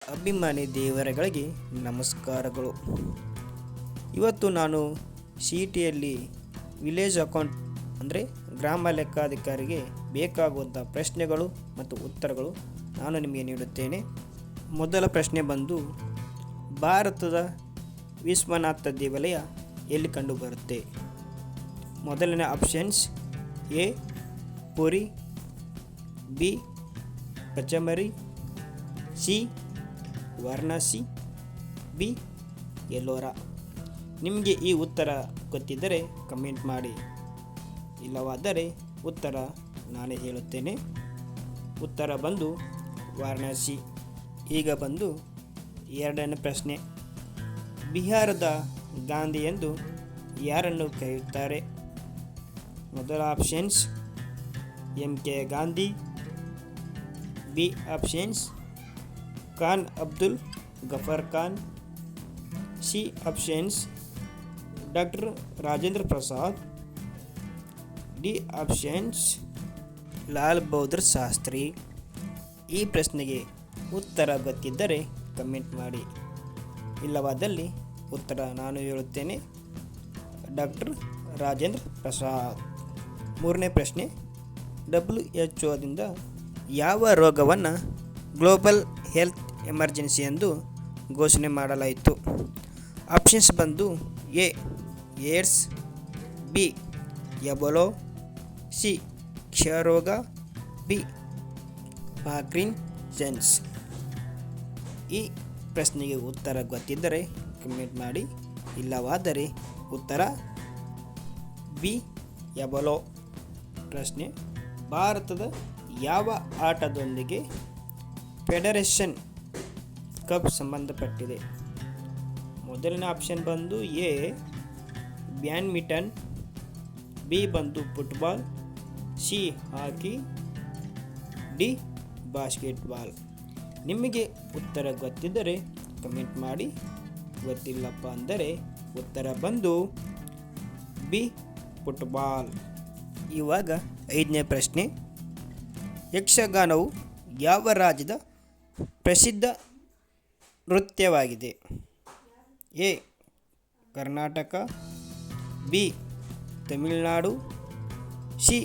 ಅಭಿಮಾನಿ ದೇವರುಗಳಿಗೆ ನಮಸ್ಕಾರಗಳು. ಇವತ್ತು ನಾನು ಸಿ.ಇ.ಟಿಯಲ್ಲಿ ವಿಲೇಜ್ ಅಕೌಂಟ್ ಅಂದರೆ ಗ್ರಾಮ ಲೆಕ್ಕಾಧಿಕಾರಿಗೆ ಬೇಕಾಗುವಂಥ ಪ್ರಶ್ನೆಗಳು ಮತ್ತು ಉತ್ತರಗಳು ನಾನು ನಿಮಗೆ ನೀಡುತ್ತೇನೆ. ಮೊದಲ ಪ್ರಶ್ನೆ ಬಂದು, ಭಾರತದ ವಿಶ್ವನಾಥ ದೇವಾಲಯ ಎಲ್ಲಿ ಕಂಡುಬರುತ್ತೆ? ಮೊದಲನೇ options: A Puri, B Pachmarhi, C Varanasi, B Ellora. ನಿಮಗೆ ಈ ಉತ್ತರ ಗೊತ್ತಿದ್ದರೆ ಕಮೆಂಟ್ ಮಾಡಿ, ಇಲ್ಲವಾದರೆ ಉತ್ತರ ನಾನೇ ಹೇಳುತ್ತೇನೆ. ಉತ್ತರ ಬಂದು ವಾರಣಾಸಿ. ಈಗ ಬಂದು ಎರಡನೇ ಪ್ರಶ್ನೆ: ಬಿಹಾರದ ಗಾಂಧಿ ಎಂದು ಯಾರನ್ನು ಕರೆಯುತ್ತಾರೆ? ಮೊದಲ options: M K. Gandhi, B options: Khan Abdul Ghaffar Khan, C options: doctor Rajendra Prasad, D options: Lal Bahadur Shastri. ಈ ಪ್ರಶ್ನೆಗೆ ಉತ್ತರ ಗೊತ್ತಿದ್ದರೆ ಕಮೆಂಟ್ ಮಾಡಿ, ಇಲ್ಲವಾದಲ್ಲಿ ಉತ್ತರ ನಾನು ಹೇಳುತ್ತೇನೆ, ಡಾಕ್ಟರ್ ರಾಜೇಂದ್ರ ಪ್ರಸಾದ್. ಮೂರನೇ ಪ್ರಶ್ನೆ: WHO ಯಾವ ರೋಗವನ್ನು ಗ್ಲೋಬಲ್ ಹೆಲ್ತ್ ಎಮರ್ಜೆನ್ಸಿ ಎಂದು ಘೋಷಣೆ ಮಾಡಲಾಯಿತು? ಆಪ್ಷನ್ಸ್ ಬಂದು A AIDS, B Ebola, C ಕ್ಷಯರೋಗ, ಬಿ ಪಾರ್ಕಿನ್ಸನ್ಸ್. ಈ ಪ್ರಶ್ನೆಗೆ ಉತ್ತರ ಗೊತ್ತಿದ್ದರೆ ಕಮೆಂಟ್ ಮಾಡಿ, ಇಲ್ಲವಾದರೆ ಉತ್ತರ ಬಿ ಎಬೋಲಾ. ಪ್ರಶ್ನೆ: ಭಾರತದ ಯಾವ ಆಟದೊಂದಿಗೆ ಫೆಡರೇಷನ್ ಕಪ್ ಸಂಬಂಧಪಟ್ಟಿದೆ? ಮೊದಲನೇ ಆಪ್ಷನ್ ಬಂದು ಎ ಬ್ಯಾಡ್ಮಿಂಟನ್, ಬಿ ಬಂದು ಫುಟ್ಬಾಲ್, ಸಿ ಹಾಕಿ, ಡಿ ಬಾಸ್ಕೆಟ್ಬಾಲ್. ನಿಮಗೆ ಉತ್ತರ ಗೊತ್ತಿದ್ದರೆ ಕಮೆಂಟ್ ಮಾಡಿ, ಗೊತ್ತಿಲ್ಲಪ್ಪ ಅಂದರೆ ಉತ್ತರ ಬಂದು ಬಿ ಫುಟ್ಬಾಲ್. ಇವಾಗ ಐದನೇ ಪ್ರಶ್ನೆ: ಯಕ್ಷಗಾನವು ಯಾವ ರಾಜ್ಯದ ಪ್ರಸಿದ್ಧ ನೃತ್ಯವಾಗಿದೆ? A Karnataka, B Tamil Nadu, C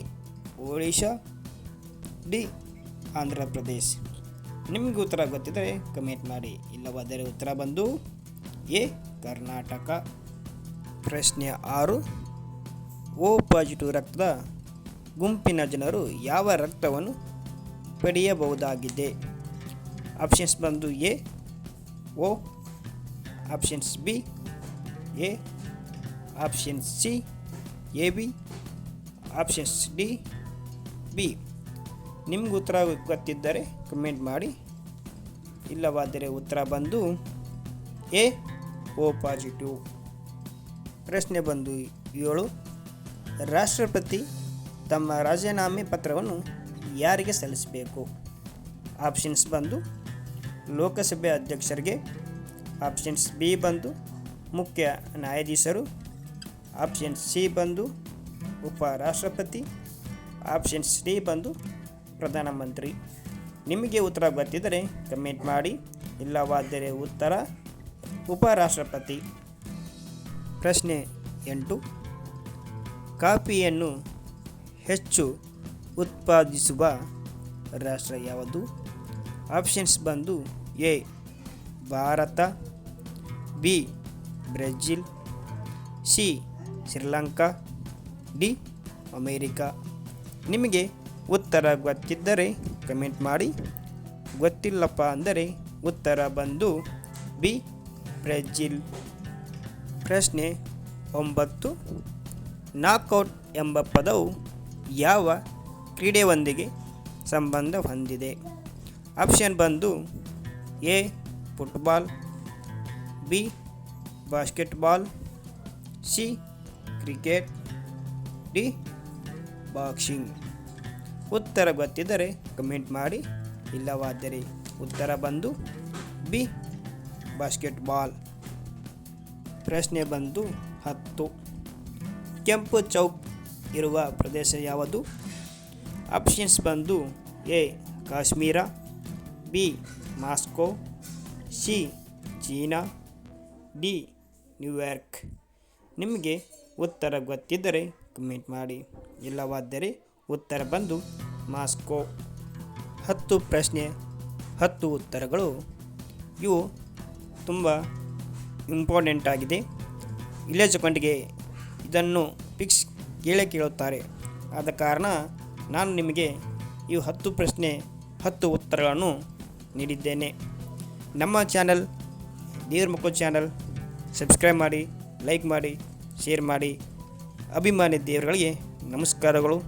Odisha, D Andhra Pradesh. ನಿಮಗೆ ಉತ್ತರ ಗೊತ್ತಿದ್ದರೆ ಕಮೆಂಟ್ ಮಾಡಿ, ಇಲ್ಲವಾದರೆ ಉತ್ತರ ಬಂದು ಎ ಕರ್ನಾಟಕ. ಪ್ರಶ್ನೆ 6: ಓ ಪಾಸಿಟಿವ್ ರಕ್ತದ ಗುಂಪಿನ ಜನರು ಯಾವ ರಕ್ತವನ್ನು ಪಡೆಯಬಹುದಾಗಿದೆ? ಆಪ್ಷನ್ಸ್ ಬಂದು A O, options B A, options C A B, options D B. ನಿಮ್ಗೆ ಉತ್ತರ ಗೊತ್ತಿದ್ದರೆ ಕಮೆಂಟ್ ಮಾಡಿ, ಇಲ್ಲವಾದರೆ ಉತ್ತರ ಬಂದು ಎ ಓ ಪಾಸಿಟಿವ್. ಪ್ರಶ್ನೆ ಬಂದು 7: ರಾಷ್ಟ್ರಪತಿ ತಮ್ಮ ರಾಜೀನಾಮೆ ಪತ್ರವನ್ನು ಯಾರಿಗೆ ಸಲ್ಲಿಸಬೇಕು? ಆಪ್ಷನ್ಸ್ ಬಂದು ಲೋಕಸಭೆ ಅಧ್ಯಕ್ಷರಿಗೆ, ಆಪ್ಷನ್ಸ್ ಬಿ ಬಂದು ಮುಖ್ಯ ನ್ಯಾಯಾಧೀಶರು, ಆಪ್ಷನ್ಸ್ ಸಿ ಬಂದು ಉಪರಾಷ್ಟ್ರಪತಿ, ಆಪ್ಷನ್ಸ್ ಡಿ ಬಂದು ಪ್ರಧಾನಮಂತ್ರಿ. ನಿಮಗೆ ಉತ್ತರ ಗೊತ್ತಿದ್ದರೆ ಕಮೆಂಟ್ ಮಾಡಿ, ಇಲ್ಲವಾದರೆ ಉತ್ತರ ಉಪರಾಷ್ಟ್ರಪತಿ. ಪ್ರಶ್ನೆ 8: ಕಾಫಿಯನ್ನು ಹೆಚ್ಚು ಉತ್ಪಾದಿಸುವ ರಾಷ್ಟ್ರ ಯಾವುದು? ಆಪ್ಷನ್ಸ್ ಬಂದು A Bharat, B Brazil, C Sri Lanka, D America. ನಿಮಗೆ ಉತ್ತರ ಗೊತ್ತಿದ್ದರೆ ಕಮೆಂಟ್ ಮಾಡಿ, ಗೊತ್ತಿಲ್ಲಪ್ಪ ಅಂದರೆ ಉತ್ತರ ಬಂದು ಬಿ ಬ್ರೆಜಿಲ್. ಪ್ರಶ್ನೆ 9: ನಾಕ್ಔಟ್ ಎಂಬ ಪದವು ಯಾವ ಕ್ರೀಡೆಯೊಂದಿಗೆ ಸಂಬಂಧ ಹೊಂದಿದೆ? ಆಪ್ಷನ್ ಬಂದು A football, B basketball, C cricket, D boxing. ಉತ್ತರ ಗೊತ್ತಿದ್ದರೆ ಕಮೆಂಟ್ ಮಾಡಿ, ಇಲ್ಲವಾದರೆ ಉತ್ತರ ಬಂದು ಬಿ ಬಾಸ್ಕೆಟ್ಬಾಲ್. ಪ್ರಶ್ನೆ ಬಂದು 10: ಕೆಂಪು ಚೌಕ್ ಇರುವ ಪ್ರದೇಶ ಯಾವುದು? ಆಪ್ಷನ್ಸ್ ಬಂದು A Kashmir, B Moscow, C China, D New York. ನಿಮಗೆ ಉತ್ತರ ಗೊತ್ತಿದ್ದರೆ ಕಮೆಂಟ್ ಮಾಡಿ, ಇಲ್ಲವಾದರೆ ಉತ್ತರ ಬಂದು ಮಾಸ್ಕೋ. 10 ಪ್ರಶ್ನೆ 10 ಉತ್ತರಗಳು. ಇವು ತುಂಬ ಇಂಪಾರ್ಟೆಂಟ್ ಆಗಿದೆ. ವಿಲೇಜ್ ಅಕೌಂಟಿಗೆ ಇದನ್ನು ಫಿಕ್ಸ್ ಕೇಳುತ್ತಾರೆ. ಆದ ಕಾರಣ ನಾನು ನಿಮಗೆ ಈ 10 ಪ್ರಶ್ನೆ 10 ಉತ್ತರಗಳನ್ನು ನೀಡಿದ್ದೇನೆ. ನಮ್ಮ ಚಾನಲ್ ದೇವ್ರ ಮಕ್ಕಳು ಚಾನಲ್ ಸಬ್ಸ್ಕ್ರೈಬ್ ಮಾಡಿ, ಲೈಕ್ ಮಾಡಿ, ಶೇರ್ ಮಾಡಿ. ಅಭಿಮಾನಿ ದೇವರುಗಳಿಗೆ ನಮಸ್ಕಾರಗಳು.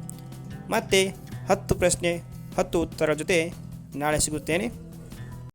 ಮತ್ತು 10 ಪ್ರಶ್ನೆ 10 ಉತ್ತರ ಜೊತೆ ನಾಳೆ ಸಿಗುತ್ತೇನೆ.